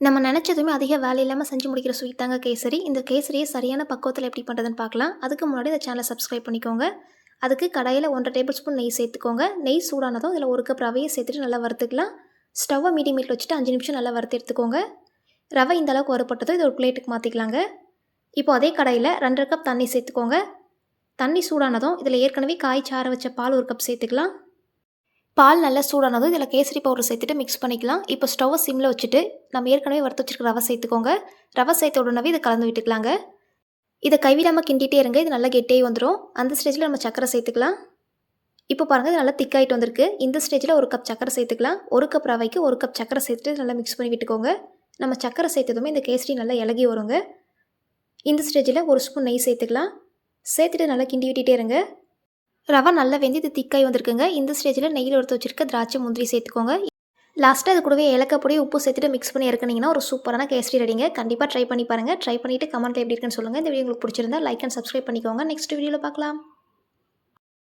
நம்ம நெனச்சதுமே அதிக வேலை இல்லாம செஞ்சு முடிக்கிற ஸ்வீட் தாங்க கேசரி. இந்த கேசரிய சரியான பக்குவத்தில எப்படி பண்ணுறதுன்னு பார்க்கலாம். அதுக்கு முன்னாடி இந்த சேனலை சப்ஸ்கிரைப் பண்ணிக்கோங்க. அதுக்கு கடாயில 1 1/2 டேபிள் ஸ்பூன் நெய் சேர்த்துக்கோங்க. நெய் சூடானதும் இதில 1 கப் ரவைய சேர்த்துட்டு நல்லா வறுத்துக்கலாம். ஸ்டவ்வை மீடியம் ஹீட்ல வச்சுட்டு 5 நிமிஷம் நல்லா வறுத்து எடுத்துக்கோங்க. ரவை இந்த அளவுக்கு வறுபட்டதும் இத ஒரு பிளேட்டுக்கு மாத்திக்கலாங்க. இப்போ அதே கடாயில 2 1/2 கப் தண்ணி சேர்த்துக்கோங்க. தண்ணி சூடானதும் இதில ஏற்கனவே காய்ச்சி ஆற வச்ச பால் 1 கப் சேர்த்துக்கலாம். பால் நல்லா சூடானதும் இதில் கேசரி பவுடர் சேர்த்துட்டு மிக்ஸ் பண்ணிக்கலாம். இப்போ ஸ்டவ்வை சிம்மில் வச்சுட்டு நம்ம ஏற்கனவே வறுத்து வச்சிருக்க ரவை சேர்த்துக்கோங்க. ரவை சேர்த்த உடனே இதை கலந்து விட்டுக்கலாங்க. இதை கைவிடாமல் கிண்டிகிட்டே இருங்க. இது நல்லா கெட்டியாகி வந்துடும். அந்த ஸ்டேஜில் நம்ம சக்கரை சேர்த்துக்கலாம். இப்போ பாருங்கள் இது நல்லா திக்காயிட்டு வந்திருக்கு. இந்த ஸ்டேஜில் 1 கப் சக்கரை சேர்த்துக்கலாம். 1 கப் ரவைக்கு 1 கப் சக்கரை சேர்த்துட்டு நல்லா மிக்ஸ் பண்ணி விட்டுக்கோங்க. நம்ம சக்கரை சேர்த்ததுமே இந்த கேசரி நல்லா இலகி வருங்க. இந்த ஸ்டேஜில் 1 ஸ்பூன் நெய் சேர்த்துக்கலாம். சேர்த்துட்டு நல்லா கிண்டி விட்டுட்டே இருங்க. ரவை நல்லா வெந்து இது திக்காய் வந்திருக்குங்க. இந்த ஸ்டேஜில் நெய்யில் எடுத்து வச்சிருக்க திராட்சை முந்திரி சேர்த்துக்கோங்க. லாஸ்ட்டாக அது கூடவே ஏலக்காய் பொடி உப்பு சேர்த்துட்டு மிக்ஸ் பண்ணி இறக்குனீங்கன்னா ஒரு சூப்பரான கேசரி ரெடிங்க. கண்டிப்பாக ட்ரை பண்ணி பாருங்கள். ட்ரை பண்ணிவிட்டு கமெண்ட்டில் எப்படி இருக்குன்னு சொல்லுங்கள். இந்த வீடியோ உங்களுக்கு பிடிச்சிருந்தா லைக் அண்ட் சப்ஸ்கிரைப் பண்ணிக்கோங்க. நெக்ஸ்ட் வீடியோவில் பார்க்கலாம்.